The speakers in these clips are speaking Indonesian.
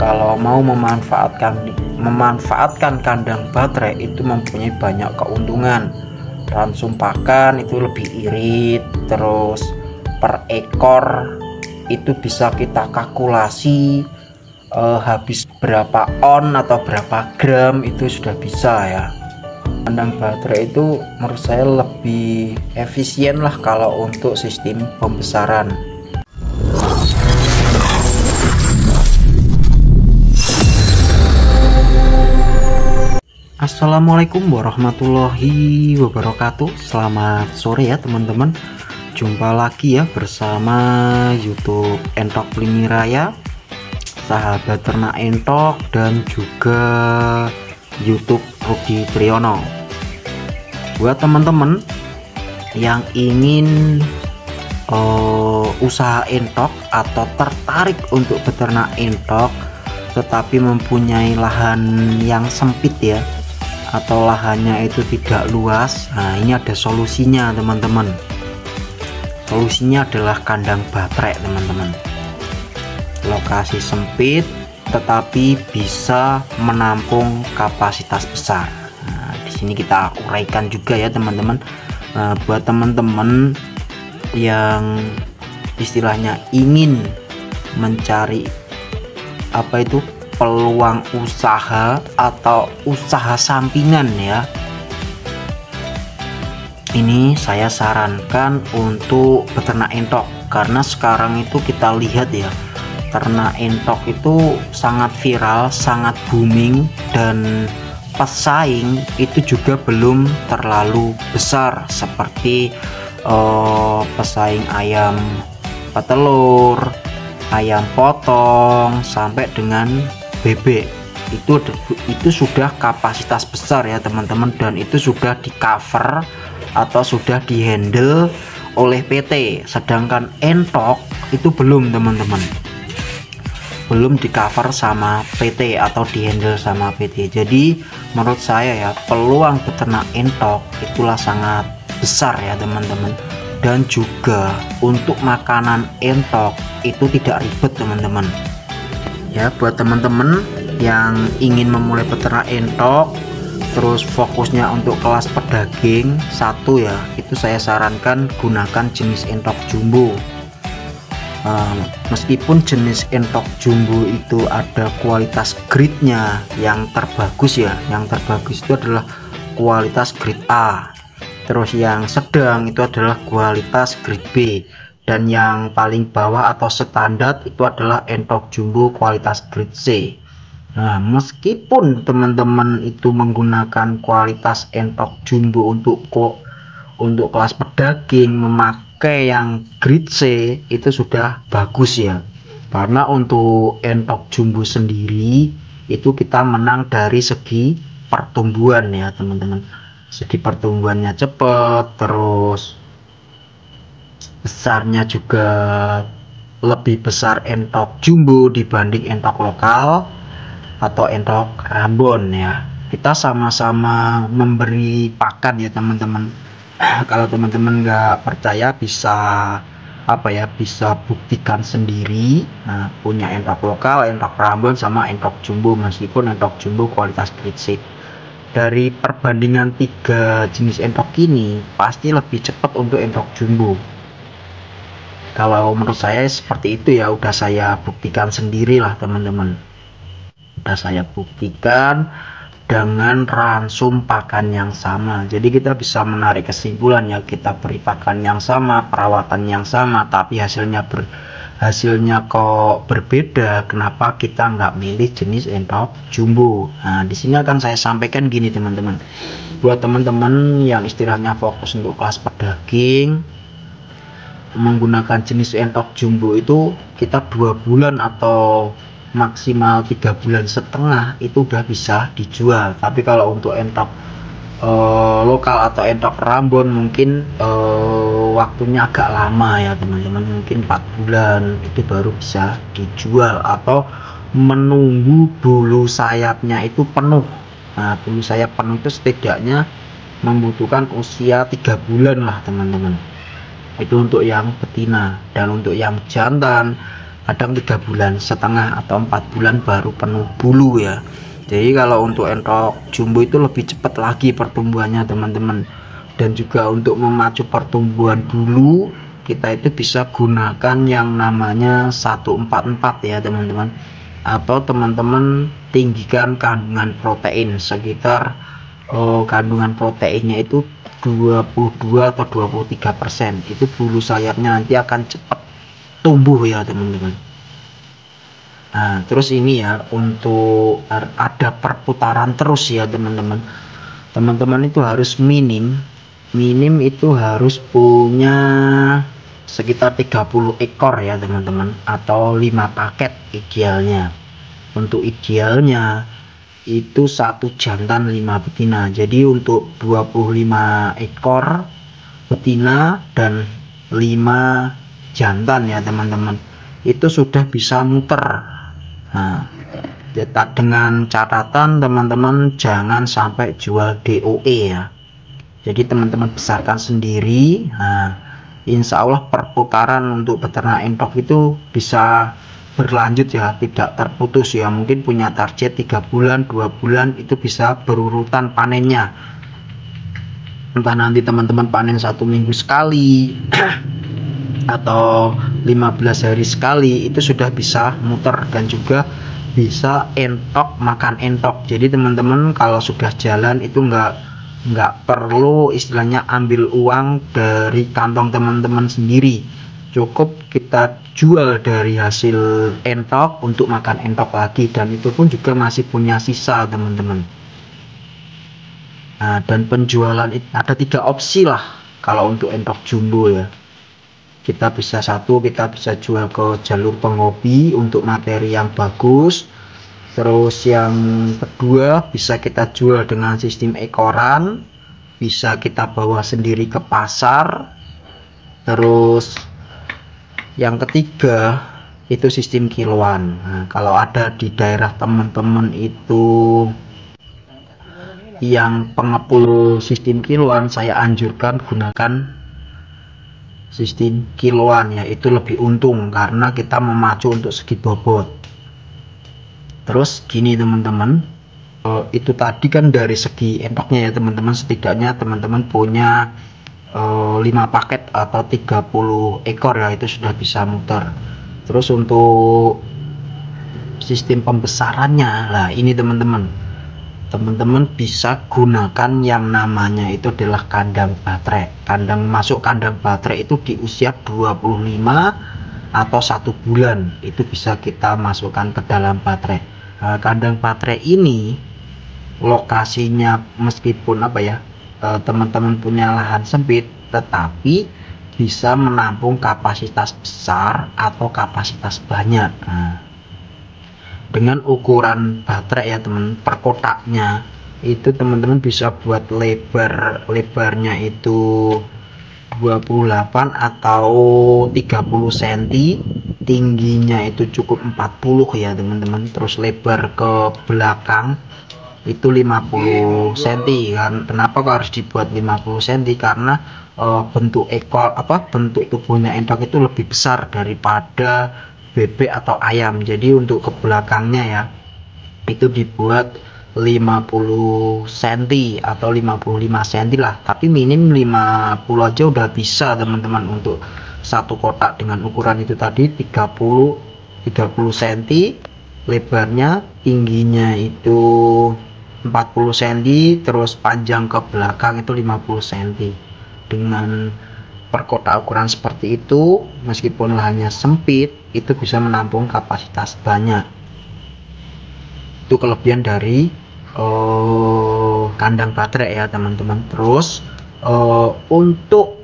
Kalau mau memanfaatkan kandang baterai itu mempunyai banyak keuntungan. Ransum pakan itu lebih irit, terus per ekor itu bisa kita kalkulasi habis berapa on atau berapa gram, itu sudah bisa ya. Kandang baterai itu menurut saya lebih efisien lah kalau untuk sistem pembesaran. Assalamualaikum warahmatullahi wabarakatuh. Selamat sore ya teman-teman. Jumpa lagi ya bersama YouTube Entok Limiraya, sahabat ternak entok, dan juga YouTube Rudi Triyono. Buat teman-teman yang ingin usaha entok atau tertarik untuk beternak entok tetapi mempunyai lahan yang sempit ya, atau lahannya itu tidak luas, nah ini ada solusinya teman-teman. Solusinya adalah kandang baterai teman-teman. Lokasi sempit tetapi bisa menampung kapasitas besar. Nah, di sini kita uraikan juga ya teman-teman. Nah, buat teman-teman yang istilahnya ingin mencari peluang usaha atau usaha sampingan ya, ini saya sarankan untuk beternak entok, karena sekarang itu kita lihat ya, ternak entok itu sangat viral, sangat booming, dan pesaing itu juga belum terlalu besar seperti pesaing ayam petelur, ayam potong, sampai dengan bebek. Itu sudah kapasitas besar ya teman-teman, dan itu sudah di cover atau sudah di handle oleh PT. Sedangkan entok itu belum teman-teman, belum di cover sama PT atau di handle sama PT. Jadi menurut saya ya, peluang beternak entok itulah sangat besar ya teman-teman. Dan juga untuk makanan entok itu tidak ribet teman-teman ya. Buat teman-teman yang ingin memulai beternak entok terus fokusnya untuk kelas pedaging satu ya, itu saya sarankan gunakan jenis entok jumbo. Meskipun jenis entok jumbo itu ada kualitas grade-nya yang terbagus ya, yang terbagus itu adalah kualitas grade A, terus yang sedang itu adalah kualitas grade B, dan yang paling bawah atau standar itu adalah entok jumbo kualitas grade C. Nah, meskipun teman-teman itu menggunakan kualitas entok jumbo untuk kelas pedaging, memakai yang grade C itu sudah bagus ya. Karena untuk entok jumbo sendiri itu kita menang dari segi pertumbuhan ya teman-teman. Segi pertumbuhannya cepat, terus besarnya juga lebih besar entok jumbo dibanding entok lokal atau entok Rambon ya. Kita sama-sama memberi pakan ya teman-teman. Kalau teman-teman nggak percaya bisa bisa buktikan sendiri. Nah, punya entok lokal, entok Rambon, sama entok jumbo, meskipun entok jumbo kualitas grade C. Dari perbandingan 3 jenis entok ini pasti lebih cepat untuk entok jumbo. Kalau menurut saya seperti itu ya, udah saya buktikan sendiri lah teman-teman. Udah saya buktikan dengan ransum pakan yang sama. Jadi kita bisa menarik kesimpulan ya, kita beri pakan yang sama, perawatan yang sama, tapi hasilnya kok berbeda. Kenapa kita nggak milih jenis entok jumbo? Nah, di sini akan saya sampaikan gini teman-teman. Buat teman-teman yang istilahnya fokus untuk kelas pedaging, menggunakan jenis entok jumbo itu kita 2 bulan atau maksimal 3 bulan setengah itu udah bisa dijual. Tapi kalau untuk entok lokal atau entok Rambon mungkin waktunya agak lama ya teman-teman, mungkin 4 bulan itu baru bisa dijual, atau menunggu bulu sayapnya itu penuh. Nah, bulu sayap penuh itu setidaknya membutuhkan usia 3 bulan lah teman-teman. Itu untuk yang betina. Dan untuk yang jantan kadang 3,5 bulan atau 4 bulan baru penuh bulu ya. Jadi kalau untuk entok jumbo itu lebih cepat lagi pertumbuhannya teman-teman. Dan juga untuk memacu pertumbuhan bulu, kita itu bisa gunakan yang namanya 144 ya teman-teman. Atau teman-teman tinggikan kandungan protein sekitar kandungan proteinnya itu 22 atau 23%. Itu bulu sayapnya nanti akan cepat tumbuh ya teman-teman. Nah terus ini ya, untuk ada perputaran terus ya teman-teman. Teman-teman itu harus minim itu harus punya sekitar 30 ekor ya teman-teman, atau 5 paket idealnya. Untuk idealnya itu 1 jantan 5 betina. Jadi untuk 25 ekor betina dan 5 jantan ya teman-teman, itu sudah bisa muter. Nah dengan catatan teman-teman jangan sampai jual DOE ya. Jadi teman-teman besarkan sendiri. Nah insya Allah perputaran untuk peternak entok itu bisa berlanjut ya, tidak terputus ya. Mungkin punya target 3 bulan 2 bulan itu bisa berurutan panennya. Entah nanti teman-teman panen 1 minggu sekali atau 15 hari sekali, itu sudah bisa muter dan juga bisa entok makan entok. Jadi teman-teman kalau sudah jalan itu nggak perlu istilahnya ambil uang dari kantong teman-teman sendiri, cukup kita jual dari hasil entok untuk makan entok lagi, dan itu pun juga masih punya sisa teman-teman. Nah dan penjualan ada 3 opsi lah kalau untuk entok jumbo ya. Kita bisa jual ke jalur penghobi untuk materi yang bagus. Terus yang kedua bisa kita jual dengan sistem ekoran, bisa kita bawa sendiri ke pasar. Terus yang ketiga itu sistem kiloan. Nah, kalau ada di daerah teman-teman itu yang pengepul sistem kiloan, saya anjurkan gunakan sistem kiloan ya, itu lebih untung karena kita memacu untuk segi bobot. Terus gini teman-teman, itu tadi kan dari segi entoknya ya teman-teman, setidaknya teman-teman punya 5 paket atau 30 ekor ya, itu sudah bisa muter. Terus untuk sistem pembesarannya, lah ini teman-teman bisa gunakan yang namanya itu adalah kandang baterai. Masuk kandang baterai itu di usia 25 atau 1 bulan itu bisa kita masukkan ke dalam baterai. Kandang baterai ini lokasinya meskipun teman-teman punya lahan sempit, tetapi bisa menampung kapasitas besar atau kapasitas banyak. Dengan ukuran baterai ya teman, per kotaknya itu teman-teman bisa buat lebarnya itu 28 atau 30 cm, tingginya itu cukup 40 ya teman-teman. Terus lebar ke belakang itu 50 cm kan. Kenapa kok harus dibuat 50 cm? Karena bentuk tubuhnya entok itu lebih besar daripada bebek atau ayam. Jadi untuk ke belakangnya ya itu dibuat 50 cm atau 55 cm lah, tapi minim 50 aja udah bisa teman-teman untuk satu kotak dengan ukuran itu tadi 30 cm lebarnya, tingginya itu 40 cm, terus panjang ke belakang itu 50 cm. Dengan per kotak ukuran seperti itu, meskipun lahannya sempit, itu bisa menampung kapasitas banyak. Itu kelebihan dari kandang baterai ya teman-teman. Terus untuk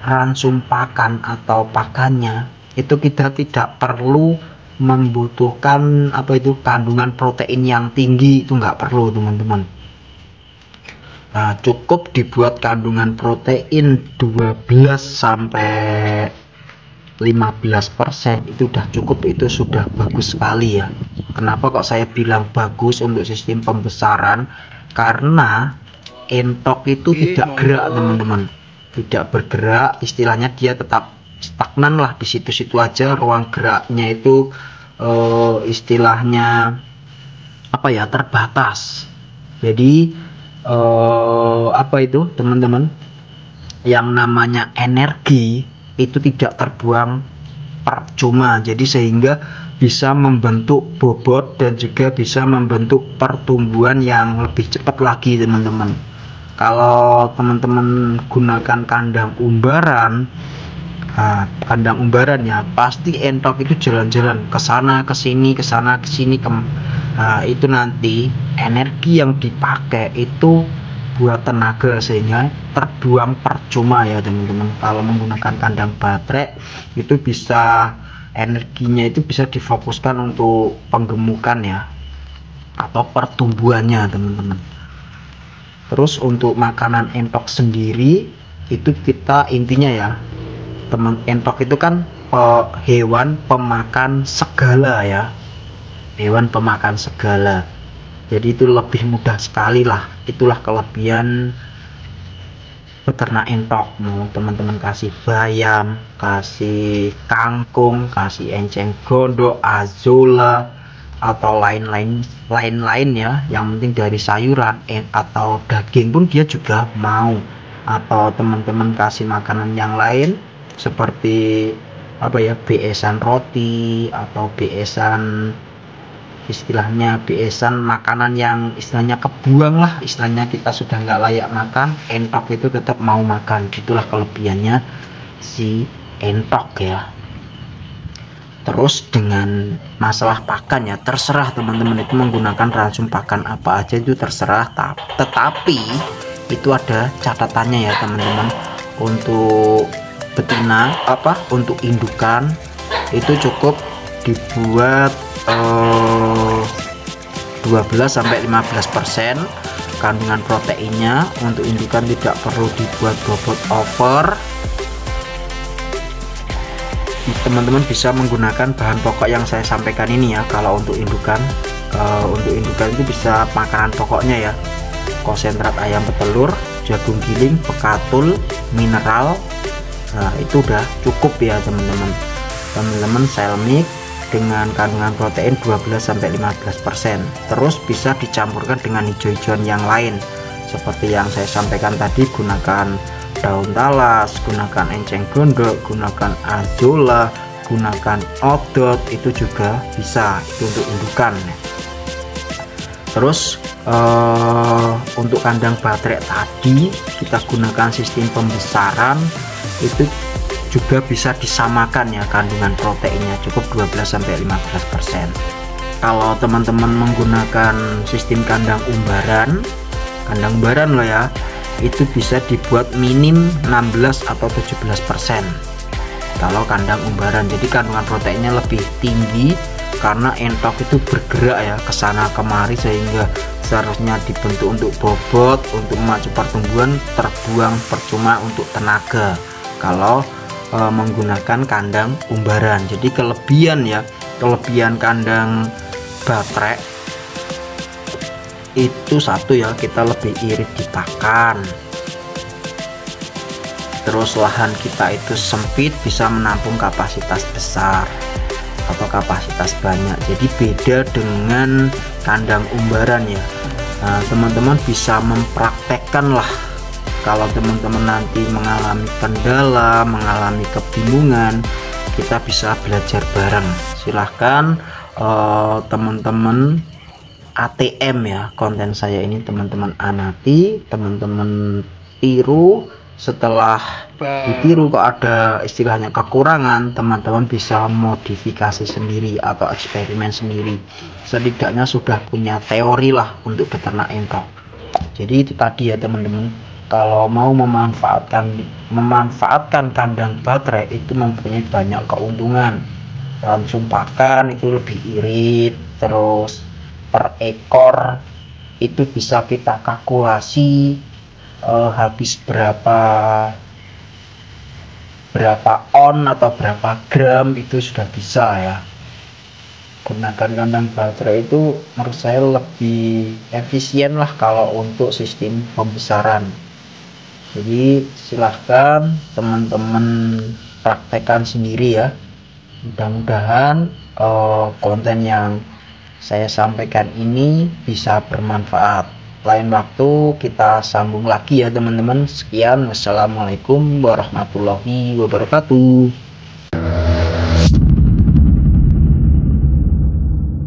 ransum pakan atau pakannya itu kita tidak perlu membutuhkan kandungan protein yang tinggi, itu nggak perlu teman-teman. Nah, cukup dibuat kandungan protein 12 sampai 15% itu udah cukup, itu sudah bagus sekali ya. Kenapa kok saya bilang bagus untuk sistem pembesaran? Karena entok itu tidak gerak teman-teman, tidak bergerak, istilahnya dia tetap stagnan lah, di situ-situ aja, ruang geraknya itu istilahnya apa ya, terbatas. Jadi apa itu teman-teman, yang namanya energi itu tidak terbuang percuma, jadi sehingga bisa membentuk bobot dan juga bisa membentuk pertumbuhan yang lebih cepat lagi teman-teman. Kalau teman-teman gunakan kandang umbaran, kandang umbaran ya, pasti entok itu jalan-jalan ke sana ke sini, ke sana ke sini, itu nanti energi yang dipakai itu buat tenaga sehingga terbuang percuma ya teman-teman. Kalau menggunakan kandang baterai itu bisa, energinya itu bisa difokuskan untuk penggemukan ya, atau pertumbuhannya teman-teman. Terus untuk makanan entok sendiri itu kita intinya ya teman, entok itu kan hewan pemakan segala ya, hewan pemakan segala. Jadi itu lebih mudah sekali lah, itulah kelebihan peternak entok. Mau teman-teman kasih bayam, kasih kangkung, kasih enceng gondok, azolla, atau lain-lain ya, yang penting dari sayuran atau daging pun dia juga mau. Atau teman-teman kasih makanan yang lain seperti apa ya, beesan roti atau beesan, istilahnya beesan makanan yang istilahnya kebuang lah, istilahnya kita sudah nggak layak makan, entok itu tetap mau makan. Itulah kelebihannya si entok ya. Terus dengan masalah pakan ya, terserah teman-teman itu menggunakan ransum pakan apa aja, itu terserah, tetapi itu ada catatannya ya teman-teman. Untuk betina untuk indukan itu cukup dibuat 12-15% kandungan proteinnya. Untuk indukan tidak perlu dibuat bobot over. Teman-teman bisa menggunakan bahan pokok yang saya sampaikan ini ya. Kalau untuk indukan itu bisa makanan pokoknya ya, konsentrat ayam petelur, jagung giling, bekatul, mineral. Nah itu udah cukup ya teman-teman. Selmik dengan kandungan protein 12-15%. Terus bisa dicampurkan dengan hijau-hijauan yang lain seperti yang saya sampaikan tadi, gunakan daun talas, gunakan enceng gondok, gunakan azolla, gunakan odot, itu juga bisa, itu untuk indukan. Terus untuk kandang baterai tadi kita gunakan sistem pembesaran, itu juga bisa disamakan ya kandungan proteinnya, cukup 12-15%. Kalau teman-teman menggunakan sistem kandang umbaran loh ya, itu bisa dibuat minim 16 atau 17% kalau kandang umbaran. Jadi kandungan proteinnya lebih tinggi karena entok itu bergerak ya ke sana kemari, sehingga seharusnya dibentuk untuk bobot, untuk memacu pertumbuhan, terbuang percuma untuk tenaga kalau menggunakan kandang umbaran. Jadi kelebihan kandang baterai itu satu ya, kita lebih irit di pakan. Terus lahan kita itu sempit, bisa menampung kapasitas besar atau kapasitas banyak. Jadi beda dengan kandang umbaran ya. Nah, teman-teman bisa mempraktekkan lah. Kalau teman-teman nanti mengalami kendala, mengalami kebingungan, kita bisa belajar bareng. Silahkan teman-teman ATM ya konten saya ini, teman-teman amati, teman-teman tiru. Setelah ditiru kok ada istilahnya kekurangan, teman-teman bisa modifikasi sendiri atau eksperimen sendiri. Setidaknya sudah punya teori lah untuk beternak entok. Jadi itu tadi ya teman-teman, kalau mau memanfaatkan kandang baterai itu mempunyai banyak keuntungan. Langsung pakan itu lebih irit, terus per ekor itu bisa kita kalkulasi habis berapa on atau berapa gram, itu sudah bisa ya. Gunakan kandang baterai itu menurut saya lebih efisien lah kalau untuk sistem pembesaran. Jadi silahkan teman-teman praktekkan sendiri ya. Mudah-mudahan konten yang saya sampaikan ini bisa bermanfaat. Lain waktu kita sambung lagi ya teman-teman. Sekian, wassalamualaikum warahmatullahi wabarakatuh.